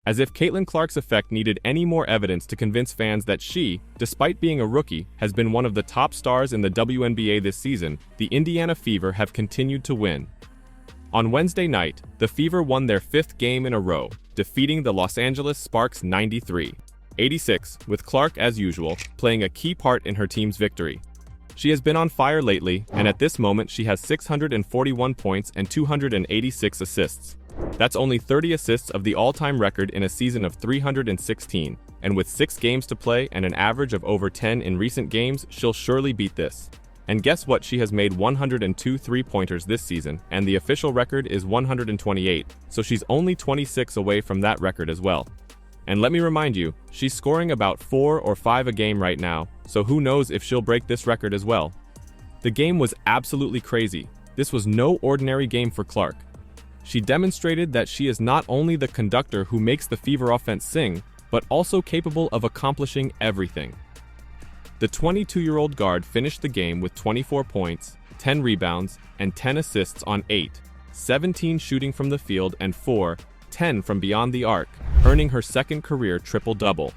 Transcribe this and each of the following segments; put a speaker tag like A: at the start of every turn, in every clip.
A: As if Caitlin Clark's effect needed any more evidence to convince fans that she, despite being a rookie, has been one of the top stars in the WNBA this season, the Indiana Fever have continued to win. On Wednesday night, the Fever won their 5th game in a row, defeating the Los Angeles Sparks 93-86, with Clark, as usual, playing a key part in her team's victory. She has been on fire lately, and at this moment she has 641 points and 286 assists. That's only 30 assists of the all-time record in a season of 316, and with 6 games to play and an average of over 10 in recent games, she'll surely beat this. And guess what? She has made 102 three-pointers this season, and the official record is 128, so she's only 26 away from that record as well. And let me remind you, she's scoring about 4 or 5 a game right now, so who knows if she'll break this record as well. The game was absolutely crazy. This was no ordinary game for Clark. She demonstrated that she is not only the conductor who makes the Fever offense sing, but also capable of accomplishing everything. The 22-year-old guard finished the game with 24 points, 10 rebounds, and 10 assists on 8, 17 shooting from the field and 10 from beyond the arc, earning her second career triple-double.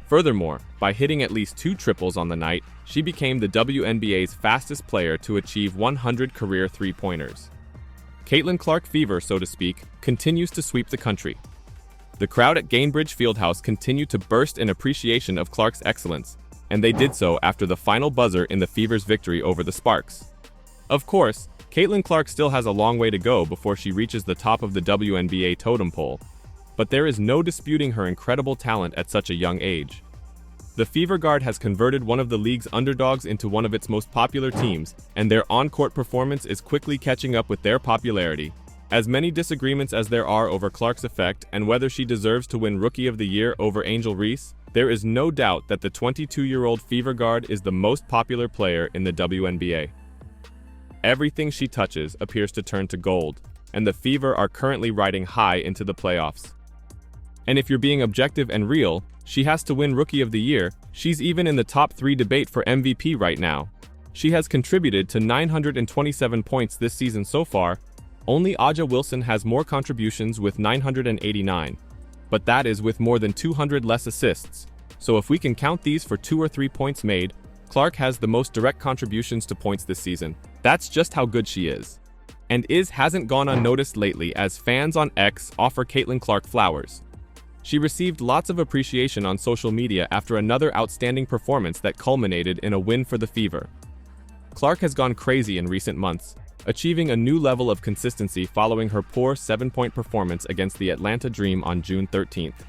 A: Furthermore, by hitting at least 2 triples on the night, she became the WNBA's fastest player to achieve 100 career three-pointers. Caitlin Clark Fever, so to speak, continues to sweep the country. The crowd at Gainbridge Fieldhouse continued to burst in appreciation of Clark's excellence, and they did so after the final buzzer in the Fever's victory over the Sparks. Of course, Caitlin Clark still has a long way to go before she reaches the top of the WNBA totem pole, but there is no disputing her incredible talent at such a young age. The Fever guard has converted one of the league's underdogs into one of its most popular teams, and their on-court performance is quickly catching up with their popularity. As many disagreements as there are over Clark's effect and whether she deserves to win Rookie of the Year over Angel Reese, there is no doubt that the 22-year-old Fever guard is the most popular player in the WNBA. Everything she touches appears to turn to gold, and the Fever are currently riding high into the playoffs. And if you're being objective and real, she has to win Rookie of the Year. She's even in the top 3 debate for MVP right now. She has contributed to 927 points this season so far. Only A'ja Wilson has more contributions with 989. But that is with more than 200 less assists. So if we can count these for 2 or 3 points made, Clark has the most direct contributions to points this season. That's just how good she is. And hasn't gone unnoticed lately as fans on X offer Caitlin Clark flowers. She received lots of appreciation on social media after another outstanding performance that culminated in a win for the Fever. Clark has gone crazy in recent months, achieving a new level of consistency following her poor 7-point performance against the Atlanta Dream on June 13th.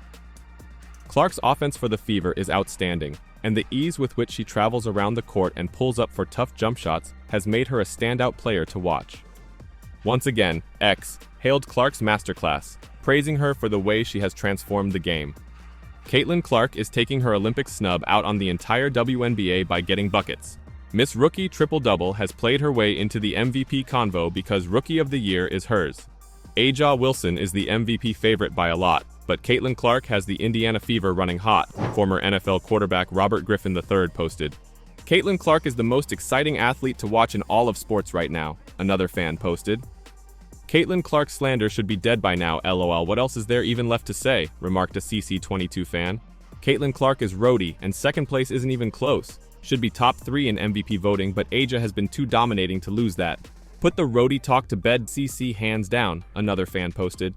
A: Clark's offense for the Fever is outstanding, and the ease with which she travels around the court and pulls up for tough jump shots has made her a standout player to watch. Once again, X hailed Clark's masterclass, praising her for the way she has transformed the game. Caitlin Clark is taking her Olympic snub out on the entire WNBA by getting buckets. Miss Rookie Triple-Double has played her way into the MVP convo because Rookie of the Year is hers. A'ja Wilson is the MVP favorite by a lot, but Caitlin Clark has the Indiana Fever running hot, former NFL quarterback Robert Griffin III posted. Caitlin Clark is the most exciting athlete to watch in all of sports right now, another fan posted. Caitlin Clark slander should be dead by now, lol, what else is there even left to say, remarked a CC22 fan. Caitlin Clark is ROTY, and second place isn't even close. Should be top 3 in MVP voting, but A'ja has been too dominating to lose that. Put the ROTY talk to bed, CC hands down, another fan posted.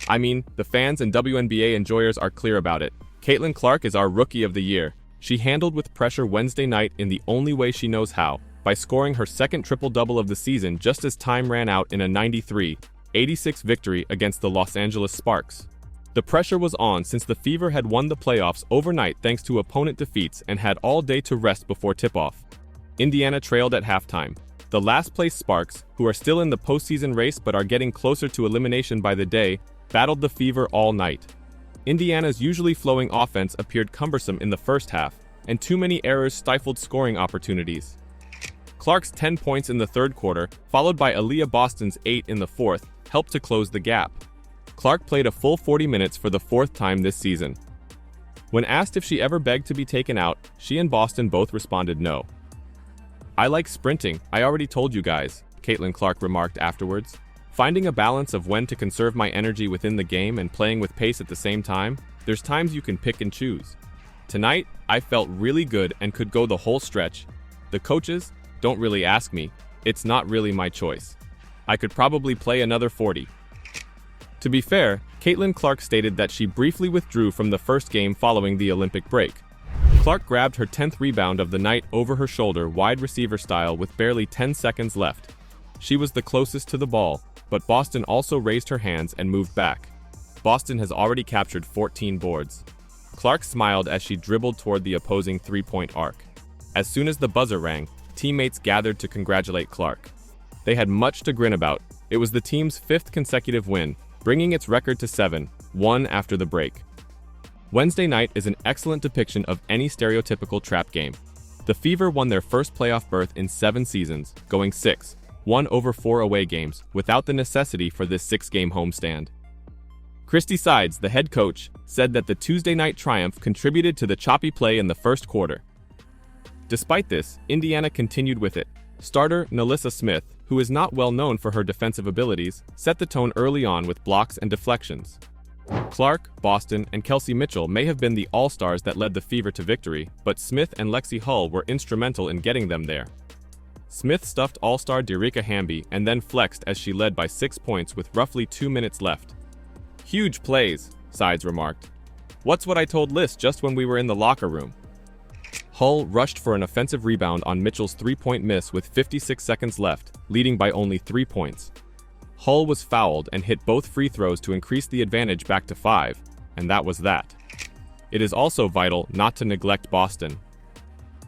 A: I mean, the fans and WNBA enjoyers are clear about it. Caitlin Clark is our Rookie of the Year. She handled with pressure Wednesday night in the only way she knows how, by scoring her second triple-double of the season just as time ran out in a 93-86 victory against the Los Angeles Sparks. The pressure was on since the Fever had won the playoffs overnight thanks to opponent defeats and had all day to rest before tip-off. Indiana trailed at halftime. The last-place Sparks, who are still in the postseason race but are getting closer to elimination by the day, battled the Fever all night. Indiana's usually flowing offense appeared cumbersome in the first half, and too many errors stifled scoring opportunities. Clark's 10 points in the third quarter, followed by Aaliyah Boston's 8 in the fourth, helped to close the gap. Clark played a full 40 minutes for the 4th time this season. When asked if she ever begged to be taken out, she and Boston both responded no. "I like sprinting, I already told you guys," Caitlin Clark remarked afterwards. Finding a balance of when to conserve my energy within the game and playing with pace at the same time, there's times you can pick and choose. Tonight, I felt really good and could go the whole stretch. The coaches don't really ask me. It's not really my choice. I could probably play another 40. To be fair, Caitlin Clark stated that she briefly withdrew from the first game following the Olympic break. Clark grabbed her 10th rebound of the night over her shoulder wide receiver style with barely 10 seconds left. She was the closest to the ball, but Boston also raised her hands and moved back. Boston has already captured 14 boards. Clark smiled as she dribbled toward the opposing three-point arc. As soon as the buzzer rang, teammates gathered to congratulate Clark. They had much to grin about. It was the team's 5th consecutive win, bringing its record to 7, one after the break. Wednesday night is an excellent depiction of any stereotypical trap game. The Fever won their first playoff berth in 7 seasons, going 6-1 over 4 away games, without the necessity for this 6-game homestand. Christie Sides, the head coach, said that the Tuesday night triumph contributed to the choppy play in the first quarter. Despite this, Indiana continued with it. Starter Nalissa Smith, who is not well known for her defensive abilities, set the tone early on with blocks and deflections. Clark, Boston, and Kelsey Mitchell may have been the all-stars that led the Fever to victory, but Smith and Lexi Hull were instrumental in getting them there. Smith stuffed all-star Derika Hamby and then flexed as she led by 6 points with roughly 2 minutes left. "Huge plays," Sides remarked. "What's what I told Liz just when we were in the locker room?" Hull rushed for an offensive rebound on Mitchell's three-point miss with 56 seconds left, leading by only 3 points. Hull was fouled and hit both free throws to increase the advantage back to 5, and that was that. It is also vital not to neglect Boston.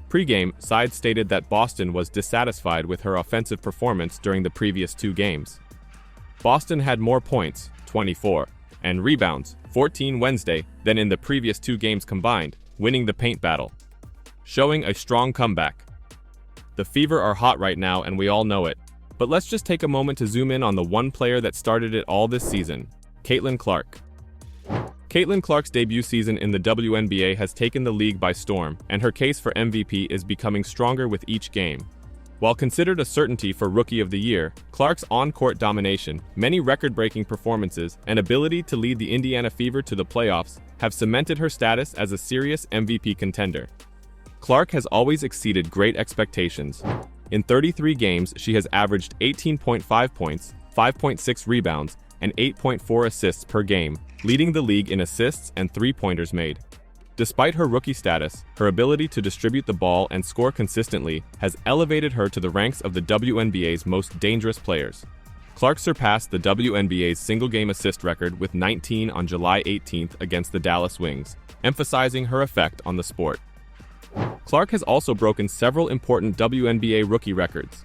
A: Pre-game, Sides stated that Boston was dissatisfied with her offensive performance during the previous 2 games. Boston had more points, 24, and rebounds, 14 Wednesday, than in the previous 2 games combined, winning the paint battle. Showing a strong comeback. The Fever are hot right now and we all know it. But let's just take a moment to zoom in on the one player that started it all this season, Caitlin Clark. Caitlin Clark's debut season in the WNBA has taken the league by storm, and her case for MVP is becoming stronger with each game. While considered a certainty for Rookie of the Year, Clark's on-court domination, many record-breaking performances, and ability to lead the Indiana Fever to the playoffs have cemented her status as a serious MVP contender. Clark has always exceeded great expectations. In 33 games, she has averaged 18.5 points, 5.6 rebounds, and 8.4 assists per game, leading the league in assists and three-pointers made. Despite her rookie status, her ability to distribute the ball and score consistently has elevated her to the ranks of the WNBA's most dangerous players. Clark surpassed the WNBA's single-game assist record with 19 on July 18th against the Dallas Wings, emphasizing her effect on the sport. Clark has also broken several important WNBA rookie records.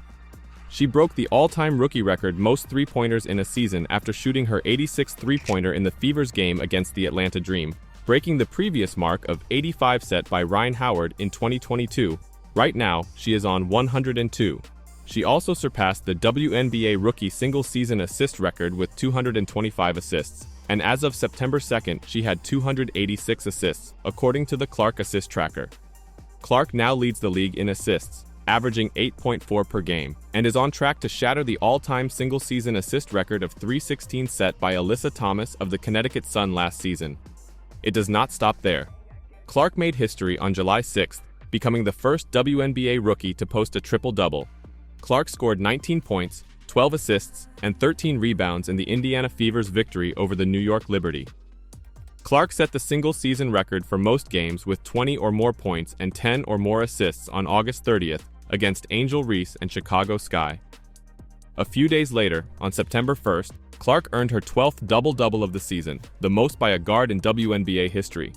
A: She broke the all-time rookie record most three-pointers in a season after shooting her 86th three-pointer in the Fever's game against the Atlanta Dream, breaking the previous mark of 85 set by Ryan Howard in 2022. Right now, she is on 102. She also surpassed the WNBA rookie single-season assist record with 225 assists, and as of September 2nd, she had 286 assists, according to the Clark Assist Tracker. Clark now leads the league in assists, averaging 8.4 per game, and is on track to shatter the all-time single-season assist record of 316 set by Alyssa Thomas of the Connecticut Sun last season. It does not stop there. Clark made history on July 6th, becoming the first WNBA rookie to post a triple-double. Clark scored 19 points, 12 assists, and 13 rebounds in the Indiana Fever's victory over the New York Liberty. Clark set the single-season record for most games with 20 or more points and 10 or more assists on August 30th against Angel Reese and Chicago Sky. A few days later, on September 1st, Clark earned her 12th double-double of the season, the most by a guard in WNBA history.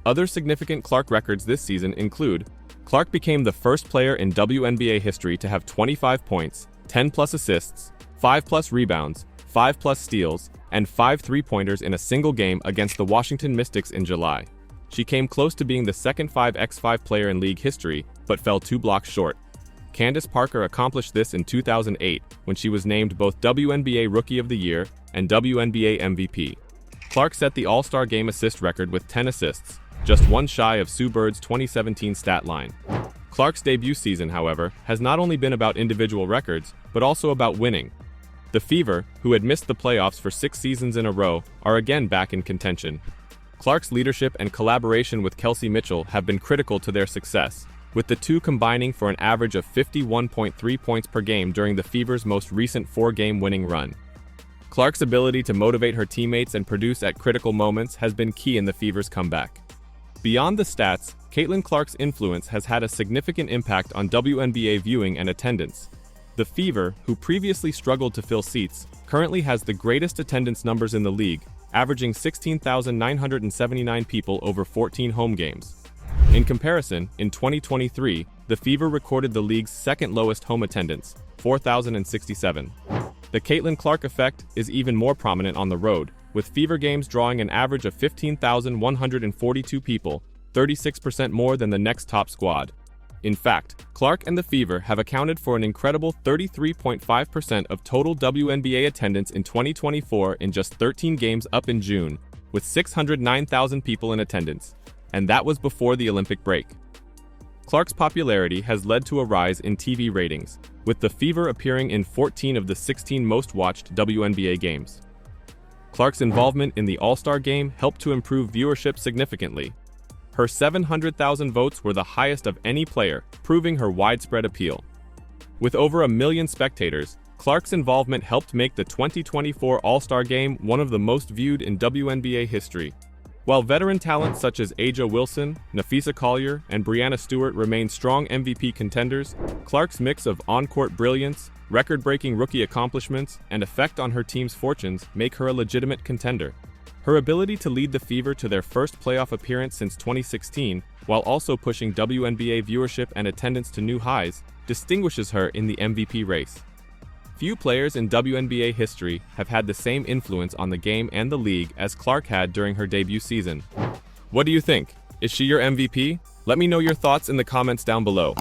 A: Other significant Clark records this season include: Clark became the first player in WNBA history to have 25 points, 10-plus assists, 5-plus rebounds, 5-plus steals, and 5 three-pointers in a single game against the Washington Mystics in July. She came close to being the second 5x5 player in league history, but fell 2 blocks short. Candace Parker accomplished this in 2008 when she was named both WNBA Rookie of the Year and WNBA MVP. Clark set the All-Star Game assist record with 10 assists, just one shy of Sue Bird's 2017 stat line. Clark's debut season, however, has not only been about individual records, but also about winning. The Fever, who had missed the playoffs for 6 seasons in a row, are again back in contention. Clark's leadership and collaboration with Kelsey Mitchell have been critical to their success, with the two combining for an average of 51.3 points per game during the Fever's most recent 4-game winning run. Clark's ability to motivate her teammates and produce at critical moments has been key in the Fever's comeback. Beyond the stats, Caitlin Clark's influence has had a significant impact on WNBA viewing and attendance. The Fever, who previously struggled to fill seats, currently has the greatest attendance numbers in the league, averaging 16,979 people over 14 home games. In comparison, in 2023, the Fever recorded the league's second lowest home attendance, 4,067. The Caitlin Clark effect is even more prominent on the road, with Fever games drawing an average of 15,142 people, 36% more than the next top squad. In fact, Clark and the Fever have accounted for an incredible 33.5% of total WNBA attendance in 2024 in just 13 games up in June, with 609,000 people in attendance, and that was before the Olympic break. Clark's popularity has led to a rise in TV ratings, with the Fever appearing in 14 of the 16 most-watched WNBA games. Clark's involvement in the All-Star Game helped to improve viewership significantly. Her 700,000 votes were the highest of any player, proving her widespread appeal. With over 1 million spectators, Clark's involvement helped make the 2024 All-Star Game one of the most viewed in WNBA history. While veteran talent such as A'ja Wilson, Nafisa Collier, and Brianna Stewart remain strong MVP contenders, Clark's mix of on-court brilliance, record-breaking rookie accomplishments, and effect on her team's fortunes make her a legitimate contender. Her ability to lead the Fever to their first playoff appearance since 2016, while also pushing WNBA viewership and attendance to new highs, distinguishes her in the MVP race. Few players in WNBA history have had the same influence on the game and the league as Clark had during her debut season. What do you think? Is she your MVP? Let me know your thoughts in the comments down below.